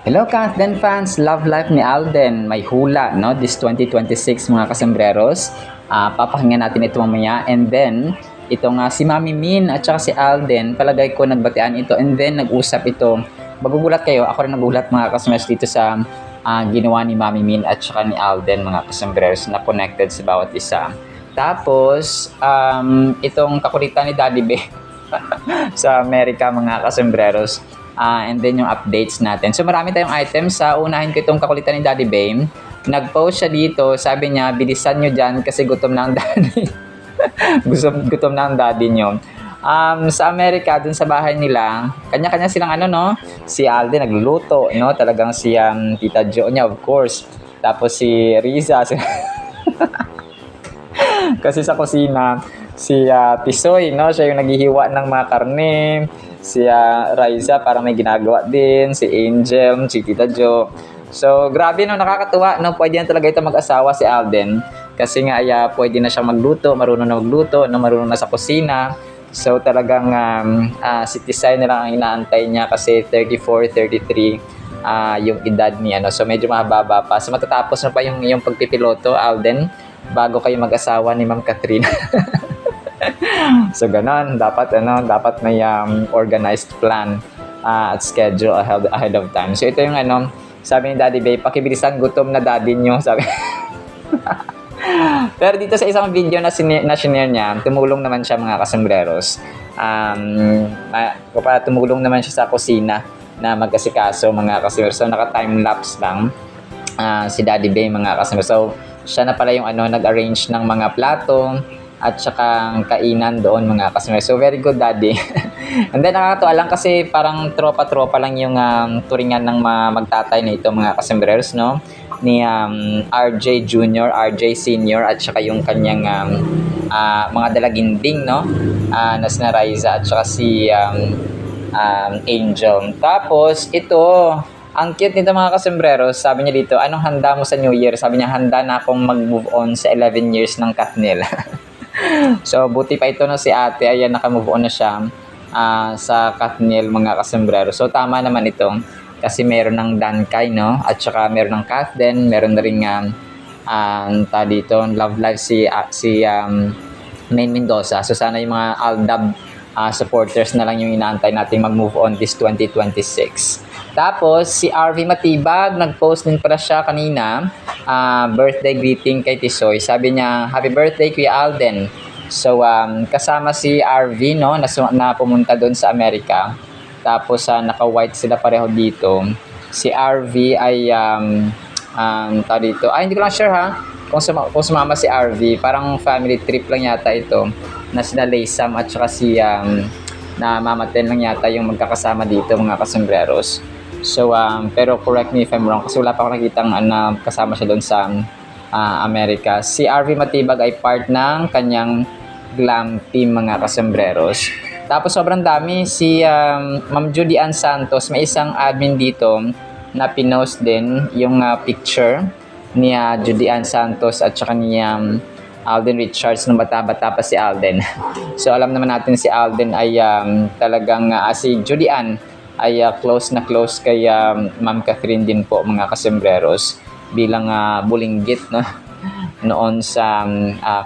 Hello Kathden fans, love life ni Alden. May hula, no? This 2026 mga kasembreros. Papakinggan natin ito mamaya. And then, ito nga si Mami Min at saka si Alden, palagay ko nagbatian ito. And then, nag-usap ito. Magugulat kayo, ako rin nagulat mga kasembreros dito sa ginawa ni Mami Min at saka ni Alden mga kasembreros na connected sa bawat isa. Tapos, itong kakulitan ni Daddy Be sa Amerika mga kasembreros. And then yung updates natin. So marami tayong items. Sa unahin ko itong kakulitan ni Daddy Bame. Nag-post siya dito. Sabi niya, bilisan nyo dyan kasi gutom na ang daddy. gutom na ang daddy nyo. Sa Amerika, dun sa bahay nila, kanya-kanya silang si Alden nagluluto, no? Talagang si Tita Jo niya, of course. Tapos si Riza, kasi sa kusina, si Tisoy, no? Siya yung naghihiwa ng mga karne. Si Raisa parang may ginagawa din. Si Angel, si Tita Jo. So, grabe no, nakakatuwa. No? Pwede na talaga ito mag-asawa si Alden. Kasi nga, pwede na siyang magluto, marunong na magluto, no? Marunong na sa kusina. So, talagang si Tisay na lang ang inaantay niya kasi 34, 33 yung edad niya. No? So, medyo mahaba pa. So, matatapos na pa yung pagpipiloto, Alden, bago kayo mag-asawa ni Ma'am Catherine. So ganon, dapat may organized plan at schedule ahead of time. So ito yung sabi ni Daddy Bay, pakibilisan, gutom na daddy nyo, sabi. Pero dito sa isang video na sinare niya, tumulong naman siya mga kasembreros. Tumulong naman siya sa kusina na mag-asikaso mga kasembreros. So naka-time-lapse lang si Daddy Bay mga kasembreros. So siya na pala yung nag-arrange ng mga plato at saka kainan doon mga kasembreros. So very good daddy. And then nakakatuwa lang kasi parang tropa-tropa lang yung turingan ng magtatay na ito mga kasembreros, no? Ni RJ Junior, RJ Senior at saka yung kanyang mga dalaginding, no? Na sina Raisa at saka si Angel. Tapos ito, ang cute nito mga kasembreros, sabi niya dito, anong handa mo sa New Year? Sabi niya, handa na akong mag-move on sa 11 years ng Katnil. So, buti pa ito si ate. Ayan, naka-move on na siya sa Katnil mga kasembreros. So, tama naman ito. Kasi meron ng Dankay, no? At saka meron ng Kathden. Meron na rin dito, Love Life si Main Mendoza. So, sana yung mga Aldab supporters na lang yung inaantay natin mag-move on this 2026. Tapos, si RV Matibag, nag-post din pala siya kanina, birthday greeting kay Tisoy. Sabi niya, happy birthday Kuya Alden. So, kasama si RV, no, na pumunta doon sa Amerika. Tapos, naka-white sila pareho dito. Si RV ay, hindi ko lang sure kung sumama si RV. Parang family trip lang yata ito, na sina Laysam at saka si, na mamaten lang yata yung magkakasama dito mga kasembreros. So, pero correct me if I'm wrong kasi wala pa ako nakitang kasama siya doon sa Amerika. Si RV Matibag ay part ng kanyang glam team mga kasembreros. Tapos sobrang dami. Si Ma'am Judy Ann Santos, may isang admin dito na pinost din yung picture ni Judy Ann Santos at saka ni Alden Richards nung bata-bata pa si Alden. So alam naman natin si Alden ay talagang si Judy Ann ay close na close kay Ma'am Catherine din po mga kasembreros bilang bulinggit, no? Noon sa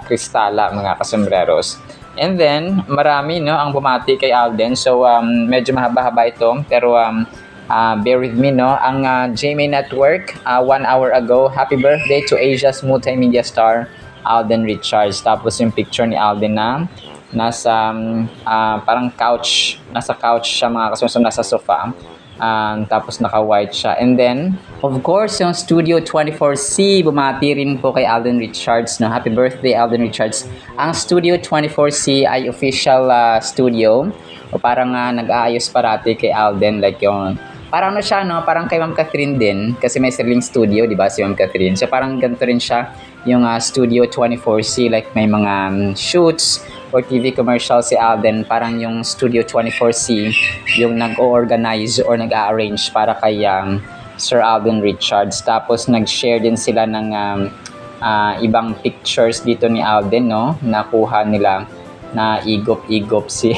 Cristala mga kasembreros. And then marami, no, ang bumati kay Alden. So medyo mahaba-haba ito pero bear with me, no. Ang GMA Network 1 hour ago, happy birthday to Asia's multimedia star Alden Richards. Tapos yung picture ni Alden na nasa parang couch, nasa couch siya mga kasembreros, nasa sofa. Tapos naka-white siya. And then, of course, yung Studio 24C, bumati rin po kay Alden Richards. No? Happy birthday, Alden Richards. Ang Studio 24C ay official studio. O parang nag-aayos parati kay Alden. Like yung, parang siya, no? Parang kay Ma'am Catherine din. Kasi may sariling studio, di ba, si Ma'am Catherine. So parang ganito rin siya, yung Studio 24C. Like may mga shoots or TV commercial si Alden, parang yung Studio 24C yung nag-organize or nag-arrange para kay Sir Alden Richards. Tapos nag-share din sila ng ibang pictures dito ni Alden, no? Nakuha nila na igop-igop si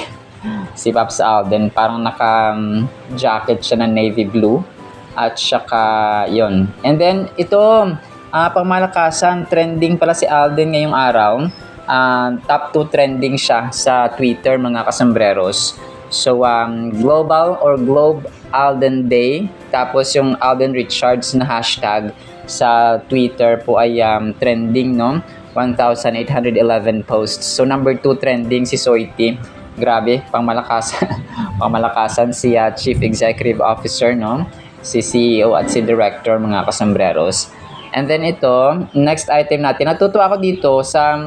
Pops Alden. Parang naka-jacket siya na navy blue. At saka, yon. And then, ito, pangmalakasan, trending pala si Alden ngayong araw. Top 2 trending siya sa Twitter, mga kasambreros. So, Global or Globe Alden Day. Tapos yung Alden Richards na hashtag sa Twitter po ay trending, no? 1,811 posts. So, number 2 trending si Soiti. Grabe, pangmalakasan. Pangmalakasan si Chief Executive Officer, no? Si CEO at si Director, mga kasambreros. And then ito, next item natin. Natutuwa ako dito sa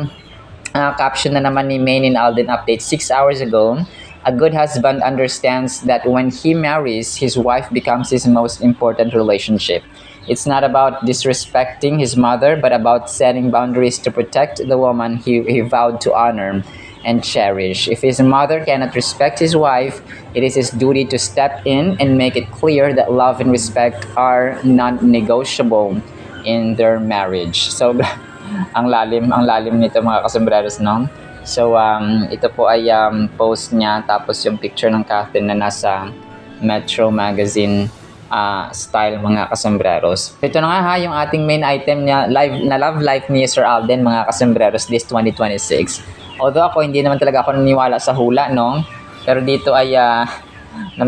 caption na naman ni Main in Alden Update 6 hours ago. A good husband understands that when he marries, his wife becomes his most important relationship. It's not about disrespecting his mother, but about setting boundaries to protect the woman he vowed to honor and cherish. If his mother cannot respect his wife, it is his duty to step in and make it clear that love and respect are non-negotiable in their marriage. So, ang lalim nito, mga kasambreros, no? So, ito po ay post niya, tapos yung picture ng Catherine na nasa Metro Magazine style, mga kasambreros. Ito na nga ha, yung ating main item niya, love life ni Sir Alden, mga kasambreros, this 2026. Although ako, hindi naman talaga ako naniniwala sa hula, no? Pero dito ay,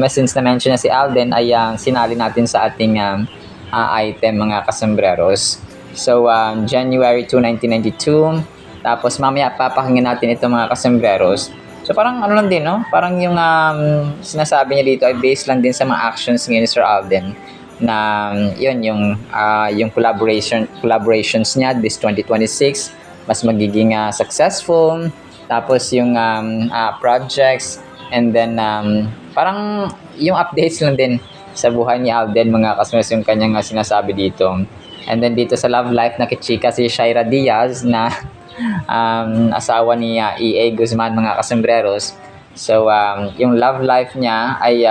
since na-mention na si Alden, ay sinali natin sa ating item, mga kasambreros. So, January 2, 1992. Tapos, mamaya papakinggan natin ito, mga kasambreros. So, parang ano lang din, no? Parang yung sinasabi niya dito ay based lang din sa mga actions ni Sir Alden. Na, yun, yung collaborations niya this 2026. Mas magiging successful, tapos yung projects, and then parang yung updates lang din sa buhay ni Alden, mga kasambreros, yung kanyang sinasabi dito. And then dito sa love life, nakichika si Shaira Diaz na asawa ni E.A. Guzman, mga kasambreros. So yung love life niya ay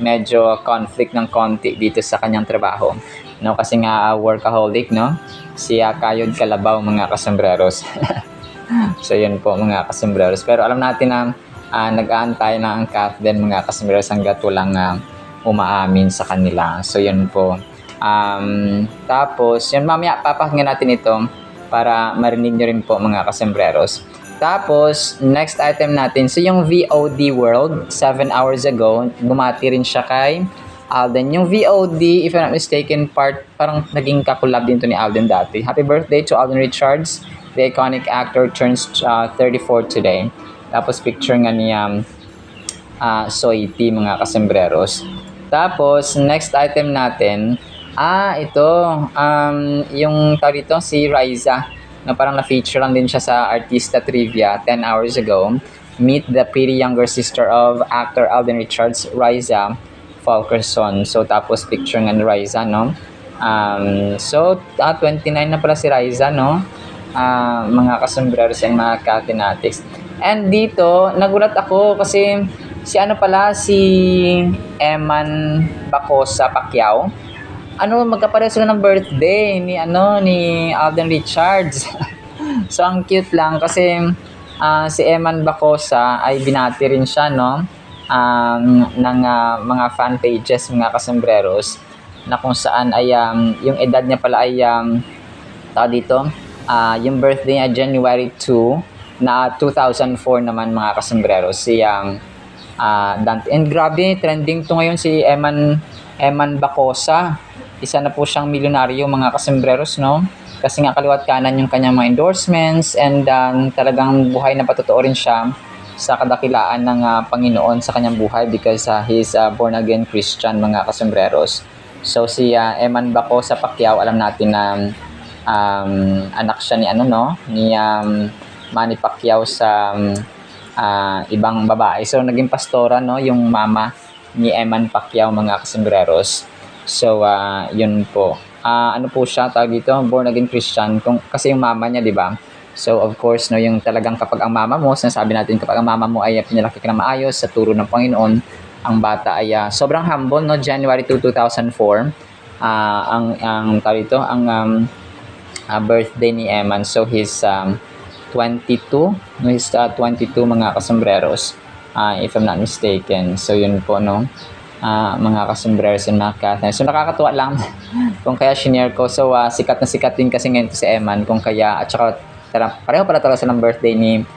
medyo conflict ng konti dito sa kanyang trabaho, no? Kasi nga workaholic, no? Si Kayod Kalabaw, mga kasambreros. So yun po, mga kasambreros. Pero alam natin na nag-aantay na ang Catherine, mga kasambreros, hanggat walang umaamin sa kanila. So yun po. Tapos yun, mamaya papakinggan natin ito para marinig nyo rin po, mga kasambreros. Tapos next item natin, so yung VOD World 7 hours ago, bumati rin siya kay Alden. Yung VOD, if I'm not mistaken, parang naging kakulab din to ni Alden dati. Happy birthday to Alden Richards. The iconic actor turns 34 today. Tapos picture nga ni Soiti, mga kasambreros. Tapos next item natin, ito, yung tawag dito, si Riza, na parang na-feature lang din siya sa Artista Trivia 10 hours ago. Meet the pretty younger sister of actor Alden Richards, Riza Fulkerson. So, tapos picture nga ni Riza, no? 29 na pala si Riza, no? Mga kasambreros and mga Catinatics. And dito, nagulat ako kasi si Eman Bacosa Pacquiao. Magkapareho sila ng birthday ni Alden Richards. So, ang cute lang kasi si Eman Bacosa ay binati rin siya, no? Ng mga fan pages, mga kasambreros, na kung saan ay yung edad niya pala ay yung birthday niya January 2 na 2004 naman, mga kasambreros, si Dante. And grabe, trending to ngayon si Eman Bacosa. Isa na po siyang milyonaryo, mga kasambreros, no? Kasi nga kaliwat kanan yung kanyang mga endorsements, and talagang buhay na patotoo rin siya sa kadakilaan ng Panginoon sa kanyang buhay because he's born again Christian, mga kasambreros. So si Eman Bacosa Pacquiao, alam natin na anak siya ni Manny Pacquiao sa ibang babae. So naging pastora, no, yung mama ni Eman Pacquiao, mga kasambreros. So yun po. Ano po siya, tawag dito, born again Christian, kasi yung mama niya, di ba? So of course, no, yung talagang kapag ang mama mo, sinasabi natin, kapag ang mama mo ay pinalaki ka na maayos sa turo ng Panginoon, ang bata ay sobrang humble, no? January 2, 2004, ang tawag dito, ang birthday ni Eman. So he's 22, no? He's 22, mga kasambreros, if I'm not mistaken. So yun po, no? mga kasombrero and mga Catherine. So nakakatuwa lang kung kaya shinare ko. So sikat na sikat din kasi ngayon to si Eman kung kaya at saka pareho pala talaga sa ng birthday ni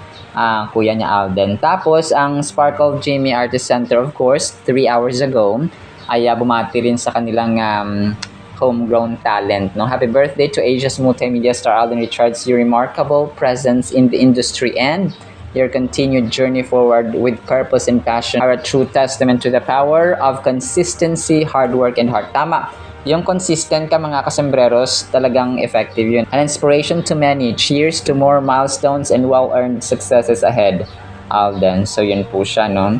kuya niya Alden. Tapos ang Sparkle Jamie Artist Center of course 3 hours ago ay bumati rin sa kanilang homegrown talent. No? Happy birthday to Asia's multimedia star Alden Richards. Your remarkable presence in the industry and your continued journey forward with purpose and passion are a true testament to the power of consistency, hard work, and heart. Tama. Yung consistent ka mga kasembreros, talagang effective yun. An inspiration to many. Cheers to more milestones and well-earned successes ahead, Alden. So yun po siya, no?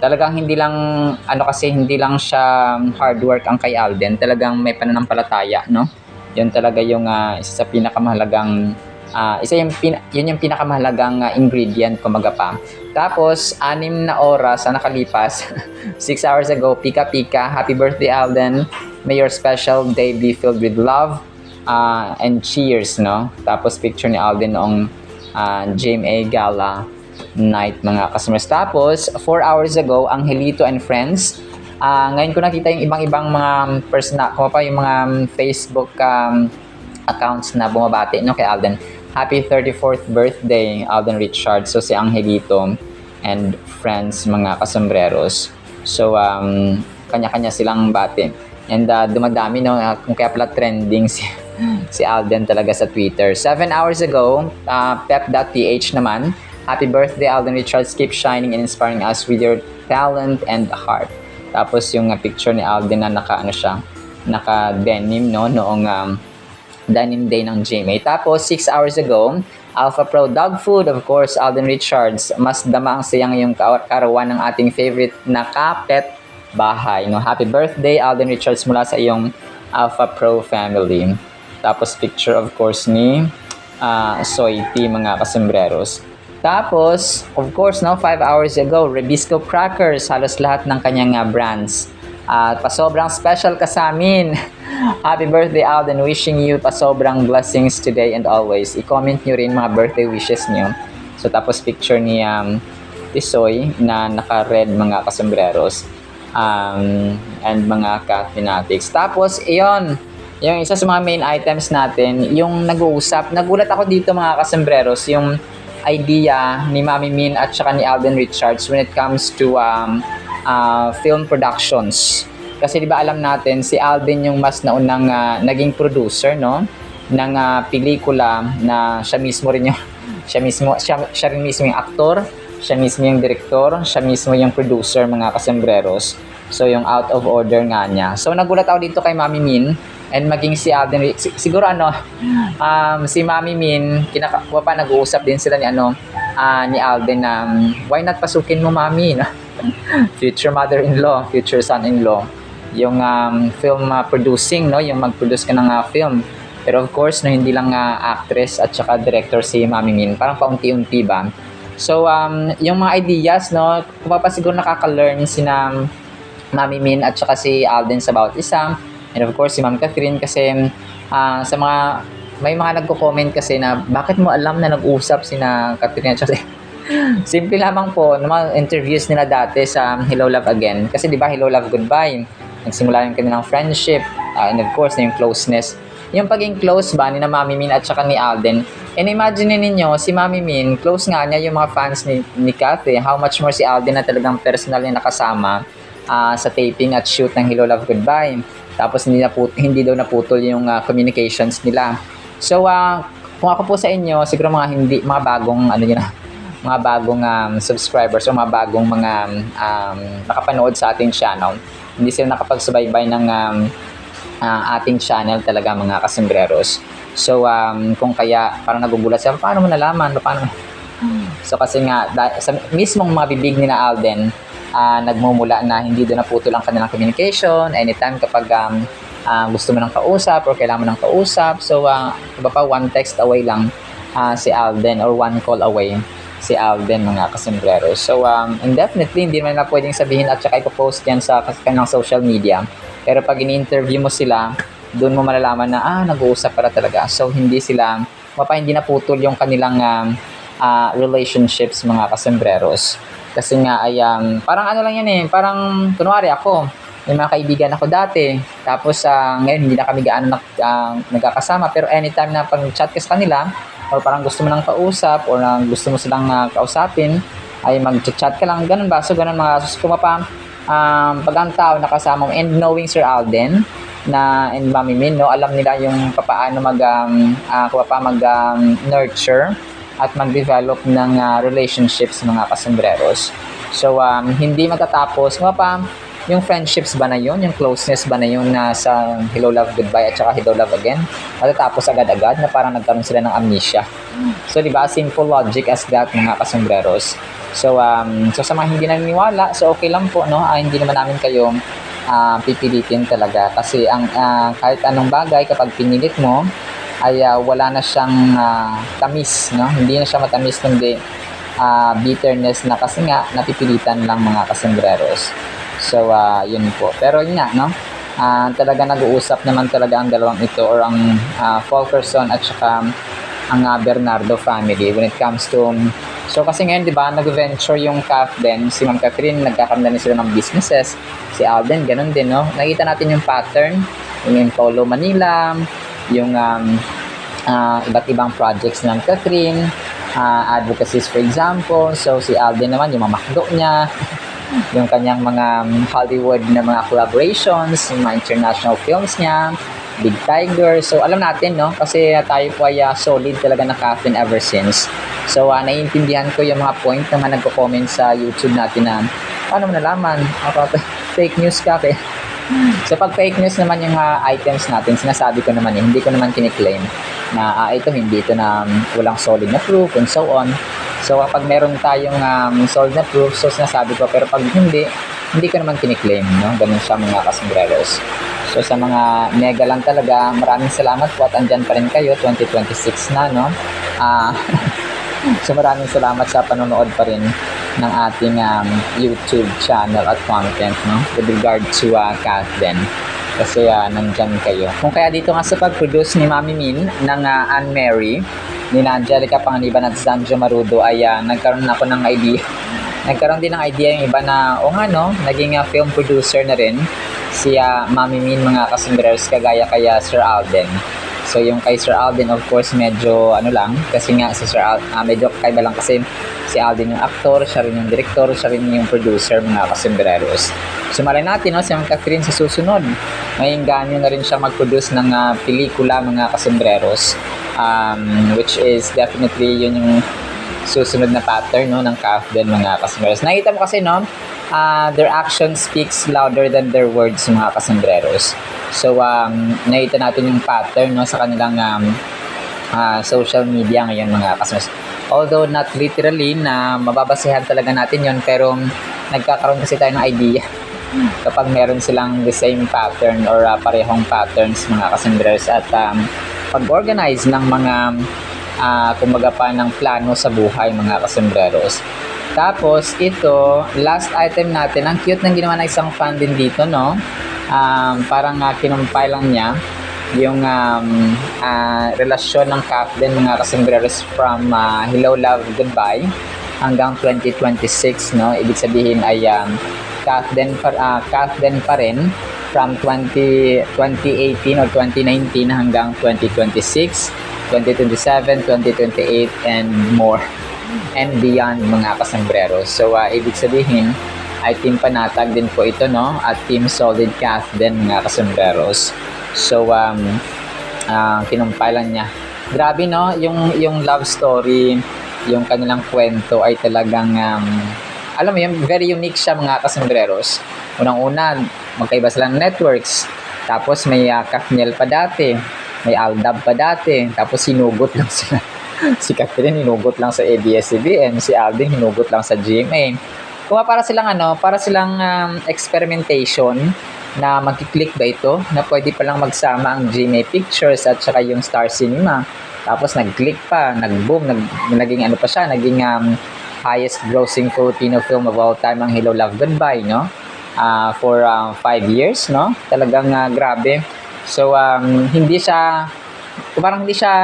Talagang hindi lang, hindi lang siya hard work ang kay Alden. Talagang may pananampalataya, no? Yun talaga yung isa sa pinakamahalagang yun yung pinakamahalagang ingredient kumaga pa. Tapos 6 na oras ang nakalipas 6 hours ago, pika-pika, happy birthday Alden, may your special day be filled with love and cheers, no? Tapos picture ni Alden noong GMA Gala night mga customers. Tapos 4 hours ago, Angelito and friends, ngayon ko nakita yung ibang mga personal, yung mga Facebook accounts na bumabati, no, kay Alden. Happy 34th birthday, Alden Richards. So, si Angelito and friends, mga kasombreros. So, kanya-kanya silang bati. And dumadami, no, kung kaya pala trending si Alden talaga sa Twitter. 7 hours ago, pep.ph naman. Happy birthday, Alden Richards. Keep shining and inspiring us with your talent and heart. Tapos, yung picture ni Alden na naka-denim, no, noong Denim Day ng GMA. Tapos, 6 hours ago, Alpha Pro Dog Food, of course, Alden Richards. Mas dama ang sayang yung karawan ng ating favorite na kapet bahay. No? Happy birthday, Alden Richards, mula sa iyong Alpha Pro family. Tapos, picture, of course, ni Soy T, mga kasembreros. Tapos, of course, 5 hours ago, Rebisco Crackers, halos lahat ng kanyang brands. Pasobrang special ka sa amin. Happy birthday, Alden. Wishing you pasobrang blessings today and always. I-comment nyo rin mga birthday wishes nyo. So, tapos picture ni Tisoy na naka-red mga kasembreros and mga Catfinatics. Tapos, iyon, yung isa sa mga main items natin, yung nag-uusap. Nagulat ako dito mga kasembreros, yung idea ni Mami Min at saka ni Alden Richards when it comes to film productions. Kasi di ba alam natin si Alden yung mas naunang naging producer, no, ng pelikula na siya rin mismo yung aktor, siya mismo yung director, siya mismo yung producer mga kasembreros. So yung Out of Order nga niya. So nagulat ako dito kay Mami Min and maging si Alden siguro si Mami Min nag-uusap din sila ni Alden na why not pasukin mo Mami, no? Future mother-in-law, future son-in-law, yung film producing, no, yung mag-produce ka ng film. Pero of course, no, hindi lang actress at saka director si Mami Min, parang paunti-unti ba. So yung mga ideas, no, kung pa siguro nakaka-learn si Mami Min at saka si Alden sa bawat isa, and of course si Ma'am Catherine kasi sa may mga nagko-comment kasi na bakit mo alam na nag-usap si Catherine at saka simple lamang po, mga interviews nila dati sa Hello Love Again. Kasi di ba Hello Love Goodbye, nagsimula yung kanilang friendship, and of course yung closeness. Yung paging close ba ni Mami Min at saka ni Alden. And imagine ninyo, si Mami Min, close nga niya yung mga fans ni Cathy. How much more si Alden na talagang personal na nakasama sa taping at shoot ng Hello Love Goodbye. Tapos hindi daw naputol yung communications nila. So kung ako po sa inyo, siguro mga bagong subscribers o mga bagong mga nakapanood sa ating channel, hindi sila nakapagsubaybay ng ating channel talaga mga kasembreros. So kung kaya parang nagugulat sila, paano mo nalaman? So kasi nga sa mismong mga bibig ni na Alden, nagmumula na hindi doon naputol ang kanilang communication anytime kapag gusto mo ng kausap or kailangan mo ng kausap. So iba pa, one text away lang si Alden or one call away si Alden mga kasembreros. So indefinitely hindi man na pwedeng sabihin at saka ipopost yan sa kanilang social media. Pero pag ini-interview mo sila, doon mo malalaman na nag-uusap para talaga. So hindi naputol yung kanilang relationships mga kasembreros. Kasi nga ay parang ano lang yan eh, parang kunwari ako, may mga kaibigan ako dati. Tapos ngayon hindi na kami gaano nagkakasama, pero anytime na pag-chat ka sa kanila or parang gusto mo nang kausap or gusto mo silang kausapin, ay mag-chat ka lang, ganun ba? So ganun mga kumapa pag ang tao nakasama mo and knowing Sir Alden and Mami Min, no, alam nila yung paano nurture at mag-develop ng relationships mga kasembreros. So hindi matatapos yung friendships ba na yun, yung closeness ba na yun na sa Hello Love Goodbye at saka Hello Love Again, matatapos agad-agad na parang nagkaroon sila ng amnesia. So diba, simple logic as that mga kasembreros. So sa mga hindi naniniwala, so okay lang po, no? Hindi naman namin kayo pipilitin talaga kasi ang kahit anong bagay kapag pinilit mo ay wala na siyang tamis, no? Hindi na siya matamis kundi bitterness na kasi nga napipilitan lang mga kasembreros. So yun po. Pero yun nga, no? Talaga nag-uusap naman talaga ang dalawang ito or ang Fulkerson at saka ang Bernardo family when it comes to so kasi ngayon, di ba, nag-venture yung Catherine, si Ma'am Catherine, nagkakaroon din sila ng businesses. Si Alden, ganun din, no? Nakita natin yung pattern, yung Polo Manila, yung iba't ibang projects ng Catherine, advocacies for example. So si Alden naman, yung mamakdo niya, yung kanyang mga Hollywood na mga collaborations, yung mga international films niya, Big Tiger. So alam natin, no, kasi tayo po ay solid talaga na Catherine ever since. So naiintindihan ko yung mga point na nagko-comment sa YouTube natin na paano mo nalaman fake news ka kaya. So pag fake news naman yung items natin, sinasabi ko naman hindi ko naman kiniklaim na ito hindi ito na walang solid na proof and so on. So kapag meron tayong solid na proof, so sinasabi ko, pero pag hindi ko naman kiniklaim, no? Ganun siya mga kasembreros. So sa mga mega lang talaga, maraming salamat po at andyan pa rin kayo, 2026 na, no? So maraming salamat sa panonood pa rin ng ating YouTube channel at content, no? With regard to Catherine. Kasi nandyan kayo. Kung kaya dito nga sa pag-produce ni Mami Min ng Anne Mary, ni Angelica Panganiban at Sanjo Marudo ay nagkaroon ako ng idea. Nagkaroon din ng idea yung iba na, naging film producer na rin si Mami Min mga kasembreros kagaya kaya Sir Alden. So yung kay Sir Alden of course medyo lang kasi nga si Sir Alden medyo kakaiba lang kasi si Alden yung aktor, siya rin yung director, siya rin yung producer mga kasembreros. So malay natin si Ma'am Catherine sa susunod may ganyo na rin siya mag-produce ng pelikula mga kasembreros, which is definitely yun yung susunod na pattern, no, ng Catherine mga kasembreros. Nakita mo kasi, no, their action speaks louder than their words mga kasembreros. So nakita natin yung pattern, no, sa kanilang social media ngayon mga kasembreros. Although not literally na mababasehan talaga natin yon, pero nagkakaroon kasi tayo ng idea kapag meron silang the same pattern or parehong patterns mga kasembreros at pag-organize ng mga kumbaga pa ng plano sa buhay mga kasembreros. Tapos ito, last item natin, ang cute ng ginawa ng isang fan din dito, no? Parang kinumpay lang niya yung relasyon ng Catherine mga kasembreros from Hello Love Goodbye hanggang 2026, no? Ibig sabihin ay Catherine pa rin from 2018 or 2019 hanggang 2026, 2027, 2028 and more and beyond mga kasembreros. So ibig sabihin ay team panatag din po ito, no, at team solid Catherine mga kasembreros. So kinumpailan niya, grabe, no, yung love story, yung kanilang kwento ay talagang alam mo yun, very unique siya mga kasembreros. Unang-una, magkaiba sila ng networks, tapos may Katniel pa dati, may Aldab pa dati, tapos hinugot lang sila. Si Catherine hinugot lang sa ABS-CBN, si Alden hinugot lang sa GMA. Kung para silang experimentation na magkiklik ba ito, na pwede palang magsama ang GMA Pictures at saka yung Star Cinema. Tapos nag-click pa, nag-boom, naging pa siya, naging highest grossing Filipino film of all time ang Hello Love Goodbye, no? For 5 years, no? Talagang grabe. So hindi siya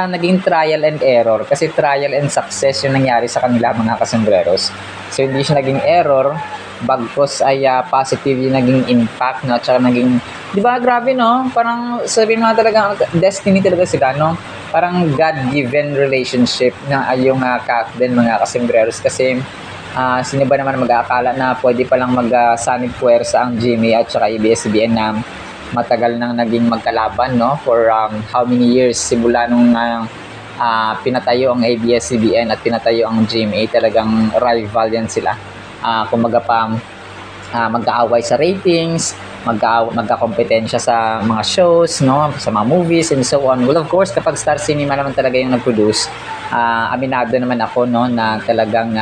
naging trial and error kasi trial and success yung nangyari sa kanila mga kasembreros. So hindi siya naging error, bagkos ay positive yung naging impact, no? At saka naging, di ba, grabe, no? Parang sabihin mo nga talaga, destiny talaga sila, no? Parang God-given relationship na yung Kathleen, mga kasembreros. Kasi sino ba naman mag-aakala na pwede palang mag-sanib puwersa ang Jimmy at saka ABS-CBN na matagal nang naging magkalaban, no? For how many years, simula nung pinatayo ang ABS-CBN at pinatayo ang GMA, talagang rival yan sila. Kumbaga pa magkaaway sa ratings, magkakompetensya sa mga shows, no, sa mga movies and so on. Well, of course, kapag Star Cinema naman talaga yung nag-produce, aminado naman ako, no, na talagang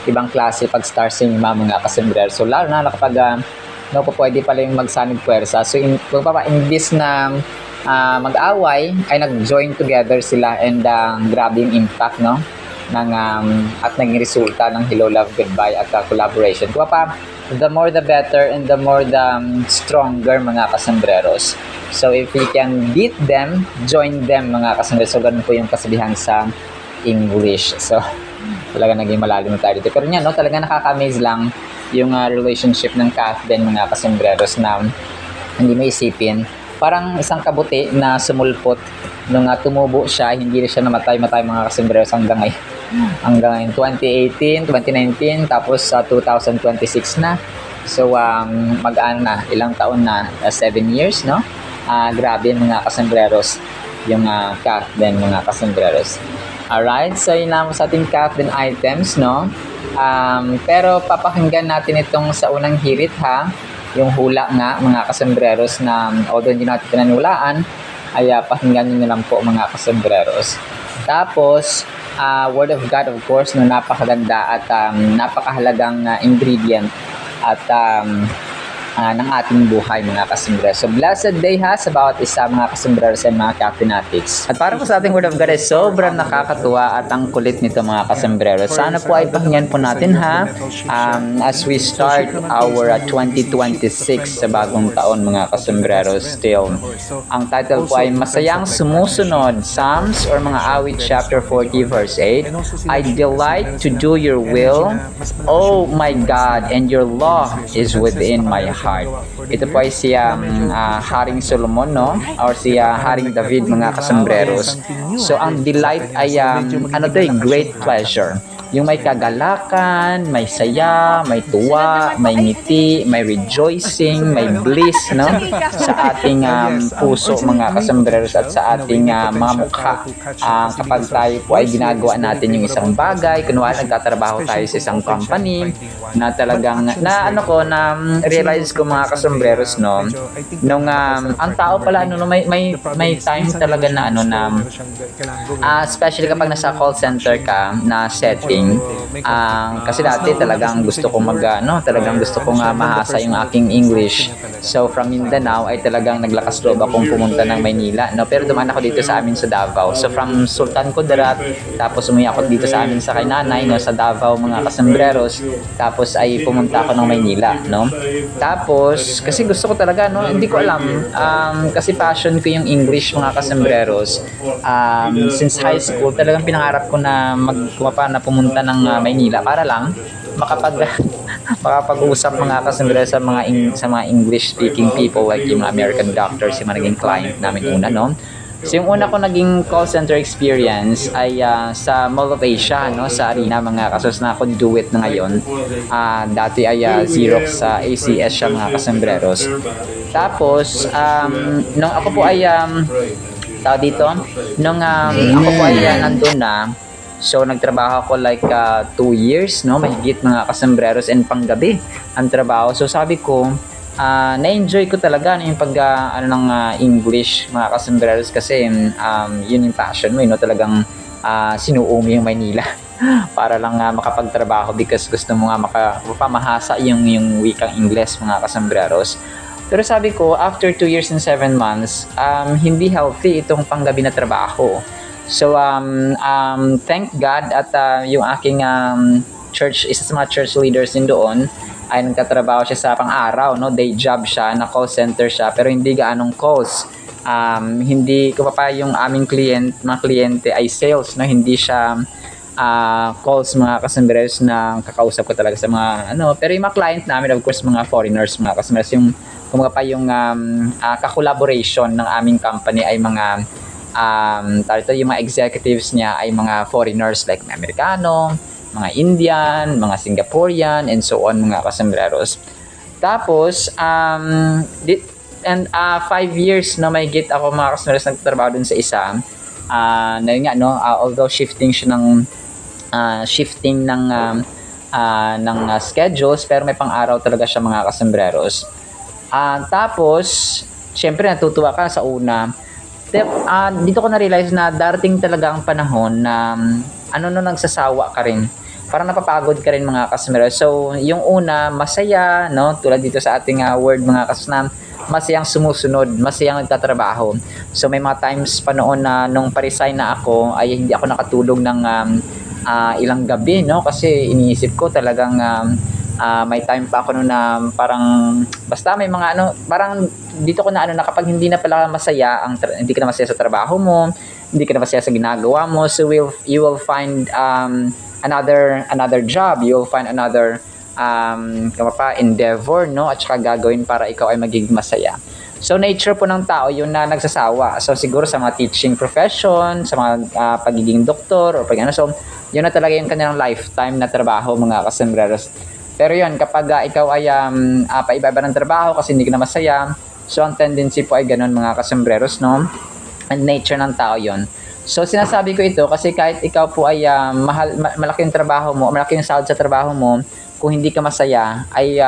ibang klase pag Star Cinema, mga kasembrer. So lalo na kapag no, pwede pala yung magsanib puwersa. So imbis na mag-away, ay nag-join together sila, and grabe yung impact, no, ng at naging resulta ng Hello Love Goodbye at collaboration. Kung pa, the more the better and the more the stronger, mga kasembreros. So if we can beat them, join them, mga kasembreros. So ganun po yung kasabihan sa English. So talaga naging malalim tayo dito. Pero yan, no, talaga nakaka-amaze lang yung relationship ng Kathleen, mga kasembreros, na hindi mo isipin. Parang isang kabuti na sumulpot nung tumubo siya, hindi na siya namatay mga kasembreros hanggang ngayon. Hanggang ngayon, 2018, 2019, tapos 2026 na. So, mag-ano na, ilang taon na, 7 years, no? Grabe mga kasembreros, yung Kathleen, mga kasembreros. Alright, so yun lang sa ating Kathleen items, no? Pero papakinggan natin itong sa unang hirit, ha? Yung hula nga, mga kasembreros, na although hindi natin pinanulaan, ay pakinggan nyo na lang po, mga kasembreros. Tapos, Word of God, of course, no, napakaganda at napakahalagang ingredient at ng ating buhay, mga kasembreros. So, blessed day ha sa bawat isa, mga kasembreros and mga Kathinatics. At para po sa ating Word of God ay sobrang nakakatuwa at ang kulit nito, mga kasembreros. Sana po ay pakinggan po natin, ha, as we start our 2026 sa bagong taon, mga kasembreros. Still, ang title po ay Masayang Sumusunod, Psalms or mga awit chapter 40 verse 8. I delight to do your will, oh my God, and your law is within my heart. Ito po ay si Haring Solomon, no? Or si Haring David, mga kasembreros. So ang delight ay great pleasure. Yung may kagalakan, may saya, may tuwa, may ngiti, may rejoicing, may bliss, no? Sa ating puso, mga kasembreros, at sa ating mga mukha. Kapag tayo po ay ginagawa natin yung isang bagay, kunwari nagtatrabaho tayo sa isang company, na talagang, na realize ko, mga kasembreros, no? Nung, ang tao pala, may time talaga na, especially kapag nasa call center ka, na setting, kasi dati talagang gusto kong talagang gusto kong mahasa yung aking English. So from Mindanao ay talagang naglakas loob akong pumunta ng Maynila, no? Pero dumaan ako dito sa amin sa Davao. So from Sultan Kudarat, tapos umuwi ako dito sa amin sa kay nanay, no, sa Davao, mga kasembreros. Tapos ay pumunta ako ng Maynila, no? Tapos kasi gusto ko talaga, no, hindi ko alam, kasi passion ko yung English, mga kasembreros. Since high school talagang pinangarap ko na na pumunta ng Maynila para lang makapag-usap, mga kasembreros, sa mga English speaking people, like yung American doctors, yung naging client namin una, no? So yung una ko naging call center experience ay sa Mall of Asia, no, sa Arena, mga kasos, na conduit na ngayon. Dati ay Xerox sa ACS siya, mga kasembreros. Tapos nung ako po ay ako po ay nandun na. So, nagtrabaho ako like 2 years, no? Mahigit, mga kasembreros, and panggabi ang trabaho. So, sabi ko, na-enjoy ko talaga yung ng English, mga kasembreros, kasi yun yung passion mo, no? Talagang sinuo mo yung Maynila para lang makapagtrabaho, because gusto mo nga mapamahasa yung wikang Ingles, mga kasembreros. Pero sabi ko, after 2 years and 7 months, hindi healthy itong panggabi na trabaho. So, thank God at yung aking church, isa sa mga church leaders din doon, ay nagtatrabaho siya sa pang-araw, no? Day job siya, na call center siya, pero hindi gaanong calls. Hindi ko pa yung aming mga kliyente ay sales, no? Hindi siya calls mga kasambreros na kakausap ko talaga sa mga ano. Pero yung mga client namin, of course, mga foreigners, mga kasambreros, yung kumbaga pa yung ka-collaboration ng aming company ay mga yung mga executives niya ay mga foreigners like mga Amerikano, mga Indian, mga Singaporean, and so on mga kasambreros. Tapos, 5 years na may git ako mga kasambreros nagtatrabaho dun sa isa. Na yun nga, no, although shifting ng schedules, pero may pang-araw talaga siya mga kasambreros. Tapos, syempre natutuwa ka sa una. Dito ko na-realize na darating talaga ang panahon na nagsasawa ka rin. Parang napapagod ka rin mga kasambreros. So, yung una, masaya, no? Tulad dito sa ating word mga kasambreros, masayang sumusunod, masayang nagtatrabaho. So, may mga times pa noon na nung pa-resign na ako, ay hindi ako nakatulog ng ilang gabi, no? Kasi iniisip ko talagang may time pa ako noon na parang basta may mga parang dito ko na na kapag hindi na pala masaya hindi ka na masaya sa trabaho mo, hindi ka na masaya sa ginagawa mo, so you will find another job, you will find another endeavor, no, at saka gagawin para ikaw ay magiging masaya. So nature po ng tao yun na nagsasawa. So siguro sa mga teaching profession, sa mga pagiging doktor or so yun na talaga yung kanilang lifetime na trabaho mga kasambreros. Pero yun, kapag ikaw ay paiba-iba ng trabaho kasi hindi ka na masaya, so ang tendency po ay ganun mga kasambreros, no? And nature ng tao yun. So sinasabi ko ito kasi kahit ikaw po ay malaki yung trabaho mo, malaki yung sahod sa trabaho mo, kung hindi ka masaya, ay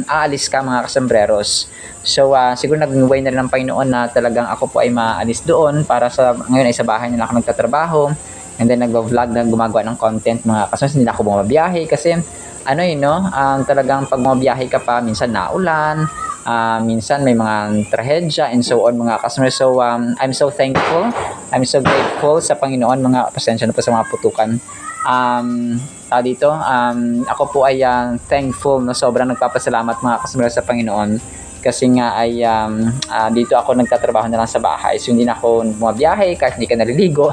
aalis ka mga kasambreros. So siguro nag-way na rin ng Panginoon na talagang ako po ay maalis doon para ngayon ay sa bahay na lang ako nagtatrabaho. And then nag-vlog na gumagawa ng content mga kasambreros, hindi na ako bumabiyahe kasi talagang pag bumabiyahe ka pa, minsan naulan, minsan may mga trahedya and so on mga kasambreros. So I'm so thankful, I'm so grateful sa Panginoon mga pasensya na po sa mga putukan. Ako po ay thankful, no, sobrang nagpapasalamat mga kasambreros sa Panginoon kasi nga ay dito ako nagtatrabaho na lang sa bahay, so hindi na ako bumabiyahe kahit hindi ka naliligo.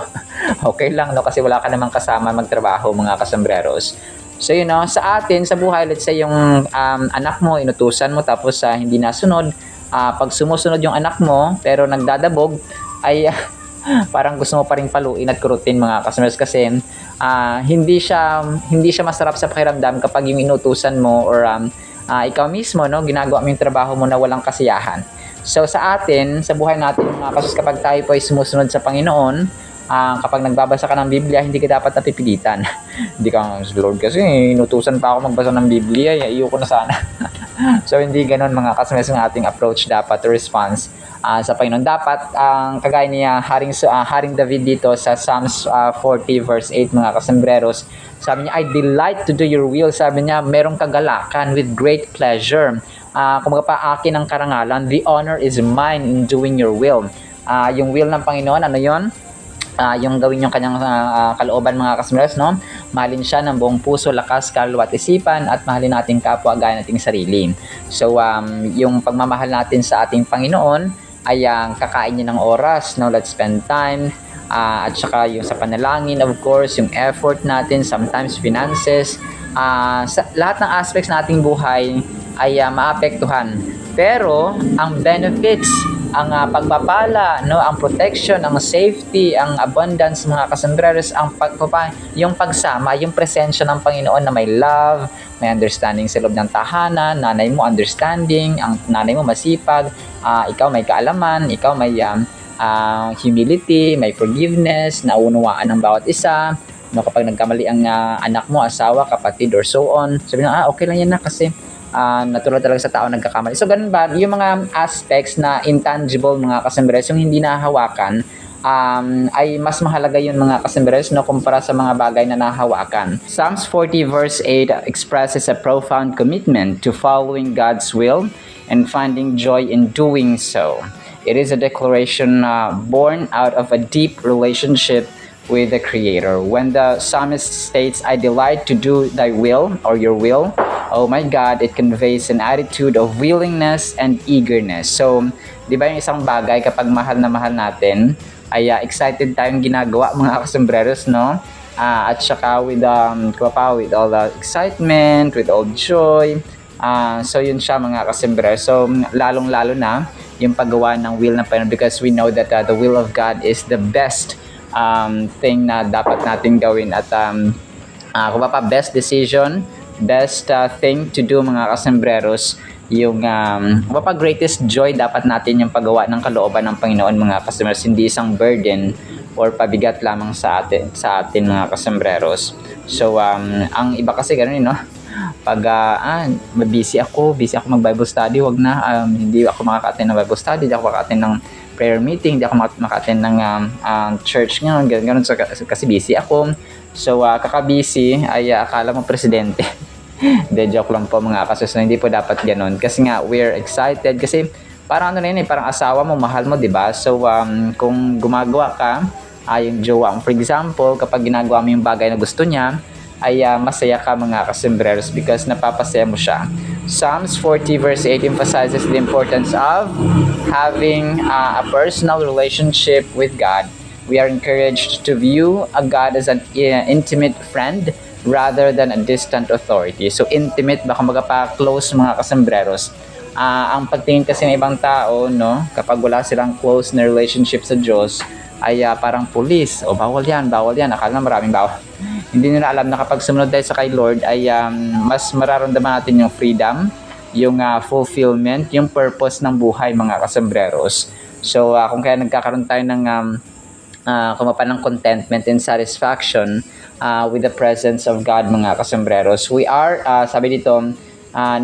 Okay lang, no, kasi wala ka namang kasama magtrabaho mga kasambreros. So sa atin, sa buhay, let's say yung anak mo, inutusan mo tapos hindi nasunod, pag sumusunod yung anak mo pero nagdadabog, ay parang gusto mo pa rin paluin at kurutin mga kasambreros kasi hindi siya masarap sa pakiramdam kapag yung inutusan mo or ikaw mismo, no, ginagawa mo yung trabaho mo na walang kasiyahan. So sa atin, sa buhay natin mga kasambreros, kapag tayo po ay sumusunod sa Panginoon, kapag nagbabasa ka ng Biblia, hindi ka dapat napipilitan. Hindi ka, Lord, kasi inutusan pa ako magbasa ng Biblia, ayoko na sana. So hindi ganoon mga kasambreros ng ating approach dapat to response sa Panginoon. Dapat kagaya niya Haring David dito sa Psalms 40 verse 8 mga kasambreros, sabi niya, I delight to do your will. Sabi niya, merong kagalakan with great pleasure. Kumaga pa, akin ang karangalan, the honor is mine in doing your will. Yung will ng Panginoon, ano yon? Yung gawin yung kanyang kalooban mga kasambreros, no? Mahalin siya ng buong puso, lakas, kaluluwa at isipan, at mahalin natin kapwa gaya nating sarili. So yung pagmamahal natin sa ating Panginoon ay kakain niya ng oras, no? Let's spend time, at saka yung sa panalangin, of course, yung effort natin, sometimes finances, sa lahat ng aspects ng ating buhay ay maapektuhan. Pero ang benefits, ang pagpapala, no, ang protection, ang safety, ang abundance mga kasambreros, yung pagsama, yung presensya ng Panginoon na may love, may understanding sa loob ng tahanan, nanay mo understanding, ang nanay mo masipag, ikaw may kaalaman, ikaw may humility, may forgiveness, naunawaan ng bawat isa, no, kapag nagkamali ang anak mo, asawa, kapatid, or so on, sabi na, okay lang yan na kasi natural talaga sa tao nagkakamali. So ganun ba, yung mga aspects na intangible mga kasambreros, yung hindi nahahawakan, ay mas mahalaga yun mga kasambreros, no, kumpara sa mga bagay na nahahawakan. Psalms 40 verse 8 expresses a profound commitment to following God's will and finding joy in doing so. It is a declaration born out of a deep relationship with the Creator. When the psalmist states, I delight to do thy will, or your will, oh my God, it conveys an attitude of willingness and eagerness. So, di ba yung isang bagay kapag mahal na mahal natin, ay excited tayong ginagawa mga kasambreros, no? at saka with with all the excitement, with all joy. So yun siya mga kasembrero. So lalong-lalo na yung paggawa ng will ng Panginoon, because we know that the will of God is the best thing na dapat natin gawin, at kung pa best decision, best thing to do mga kasembreros, yung greatest joy dapat natin yung paggawa ng kalooban ng Panginoon mga kasembreros, hindi isang burden or pabigat lamang sa atin mga kasembreros. So ang iba kasi ganoon, no? Pag busy ako mag-Bible study, wag na, hindi ako makaka-attend ng Bible study, hindi ako makaka-attend ng prayer meeting, hindi ako makaka-attend ng church ngayon, ganun, kasi busy ako. So kaka-busy ay akala mo presidente. De, joke lang po mga kasusunod, hindi po dapat ganun, kasi nga we're excited, kasi parang parang asawa mo, mahal mo, 'di ba? So kung gumagawa ka, yung jowa mo, for example, kapag ginagawa mo yung bagay na gusto niya, ay masaya ka mga kasembreros, because napapasaya mo siya. Psalms 40 verse 8 emphasizes the importance of having a personal relationship with God. We are encouraged to view a God as an intimate friend rather than a distant authority. So intimate, baka magpa-close mga kasembreros. Ang pagtingin kasi ng ibang tao, no, kapag wala silang close na relationship sa Diyos, ay parang police, o bawal yan, akala na maraming bawal. Hindi nila alam na kapag sumunod tayo sa kay Lord, ay mas mararamdaman natin yung freedom, yung fulfillment, yung purpose ng buhay mga kasembreros. So kung kaya nagkakaroon tayo ng ng contentment and satisfaction with the presence of God mga kasembreros, we are, sabi dito,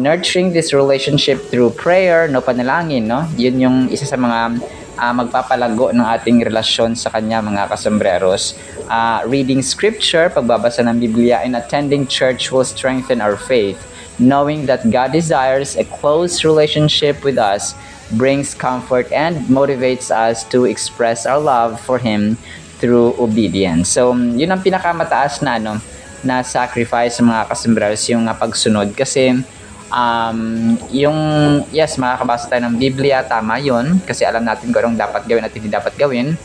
nurturing this relationship through prayer, no, panalangin, no? Yun yung isa sa mga magpapalago ng ating relasyon sa Kanya mga kasembreros. Reading scripture, pagbabasa ng Biblia, and attending church will strengthen our faith. Knowing that God desires a close relationship with us brings comfort and motivates us to express our love for Him through obedience. So, yun ang pinakamataas na na sacrifice sa mga kasembreros, yung pagsunod, kasi makakabasa tayo ng Biblia, tama yun, kasi alam natin kung anong dapat gawin at hindi dapat gawin.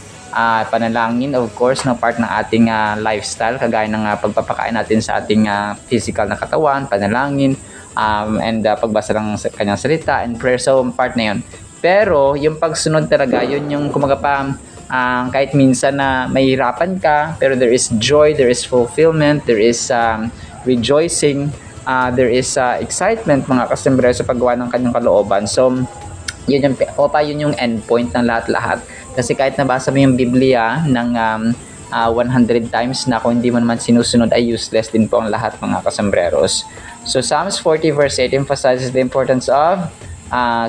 Panalangin, of course, no, part ng ating lifestyle, kagaya ng pagpapakain natin sa ating physical na katawan, panalangin, and pagbasa ng kanyang salita, and prayer, so part na yun. Pero yung pagsunod talaga, yun yung kahit minsan na mahirapan ka, pero there is joy, there is fulfillment, there is rejoicing, there is excitement mga kasembreros sa paggawa ng kanyang kalooban. So yun yung end point ng lahat-lahat, kasi kahit nabasa mo yung Biblia ng 100 times na, kung hindi mo naman sinusunod, ay useless din po ang lahat mga kasembreros. So Psalms 40 verse 8 emphasizes the importance of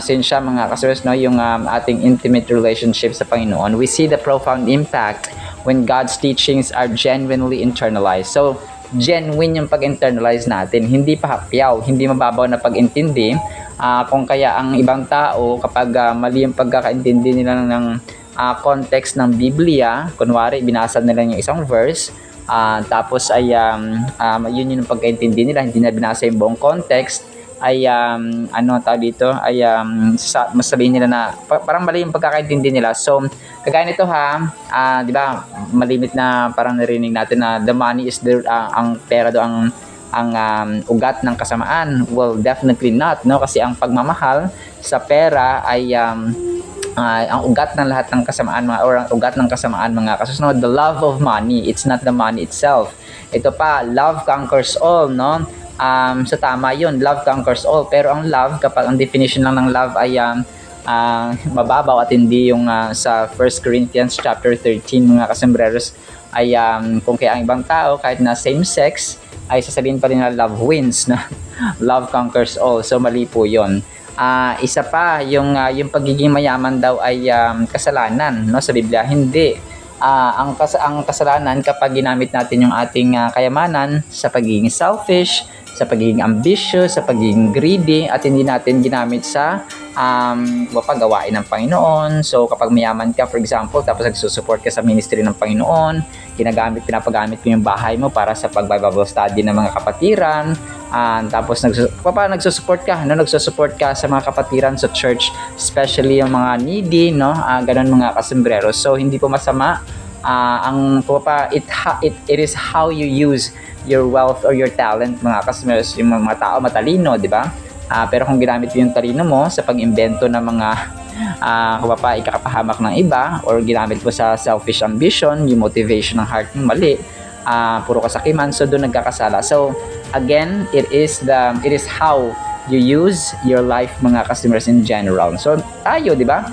siya mga kasembreros, no, yung ating intimate relationship sa Panginoon. We see the profound impact when God's teachings are genuinely internalized. So genuine yung pag-internalize natin, hindi pa hapyaw, hindi mababaw na pag-intindi. Kung kaya ang ibang tao, kapag mali yung pagkakaintindi nila ng context ng Biblia, kunwari binasa nila yung isang verse, tapos ay yun yung pagkaintindi nila, hindi na binasa yung buong context, ay mas sabihin nila na parang mali yung pagkakaintindi nila. So kagaya nito di ba, malimit na parang narinig natin na the money is ang pera do ang ugat ng kasamaan. Well, definitely not, no, kasi ang pagmamahal sa pera ay ang ugat ng lahat ng kasamaan, or ang ugat ng kasamaan mga kasusunod. The love of money, it's not the money itself. Ito pa, love conquers all, no? So tama yun, love conquers all, pero ang love, kapag ang definition lang ng love ay mababaw at hindi yung sa 1 Corinthians chapter 13 mga kasembreros, ay kung kaya ang ibang tao kahit na same sex ay sasabihin pa rin na love wins, na love conquers all. So mali po yun. Isa pa, yung pagiging mayaman daw ay kasalanan, no, sa Biblia. Hindi. Ang kasalanan kapag ginamit natin yung ating kayamanan sa pagiging selfish, sa pagiging ambitious, sa pagiging greedy, at hindi natin ginamit sa gawain ng Panginoon. So kapag mayaman ka, for example, tapos nagsusupport ka sa ministry ng Panginoon, pinapagamit mo yung bahay mo para sa pag-Bible study ng mga kapatiran, tapos nagsusupport ka sa mga kapatiran sa church, especially yung mga needy, no, ganun mga kasembreros. So hindi po masama Ang it is how you use your wealth or your talent, mga customers. Yung mga tao matalino, di ba? Pero kung ginamit mo yung talino mo sa pag-imbento ng mga ikakapahamak ng iba, or ginamit mo sa selfish ambition, yung motivation ng heart mo mali, puro kasakiman, so doon nagkakasala. So again, it is how you use your life, mga customers, in general. So tayo, di ba?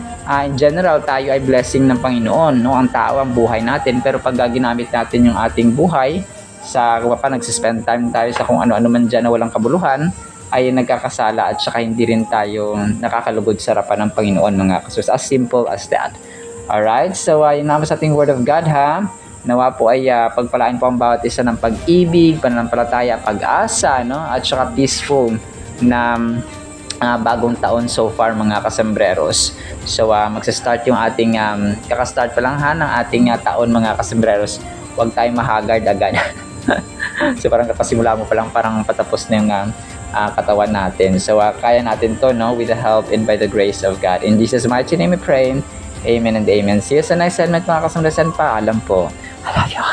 In general, tayo ay blessing ng Panginoon, no? Ang tao ang buhay natin, pero pag ginamit natin yung ating buhay sa nagsispend time tayo sa kung ano-ano man dyan na walang kabuluhan, ay nagkakasala, at saka hindi rin tayo nakakalugod sa harapan ng Panginoon, mga customers. As simple as that. Alright, so yun naman sa ating Word of God, ha? Nawa po ay pagpalain po ang bawat isa ng pag-ibig, pananampalataya, pag-asa, no? At saka peaceful na bagong taon so far, mga kasembreros. So magsa-start yung ating kaka-start pa lang, ha, ng ating taon, mga kasembreros. Huwag tayong mahagard agad. So parang kapasimula mo pa lang, parang patapos na yung katawan natin. So kaya natin to, no, with the help and by the grace of God. In Jesus' mighty name we pray. Amen and amen. See you sa next segment, mga kasembreros. Paalam po. I love you.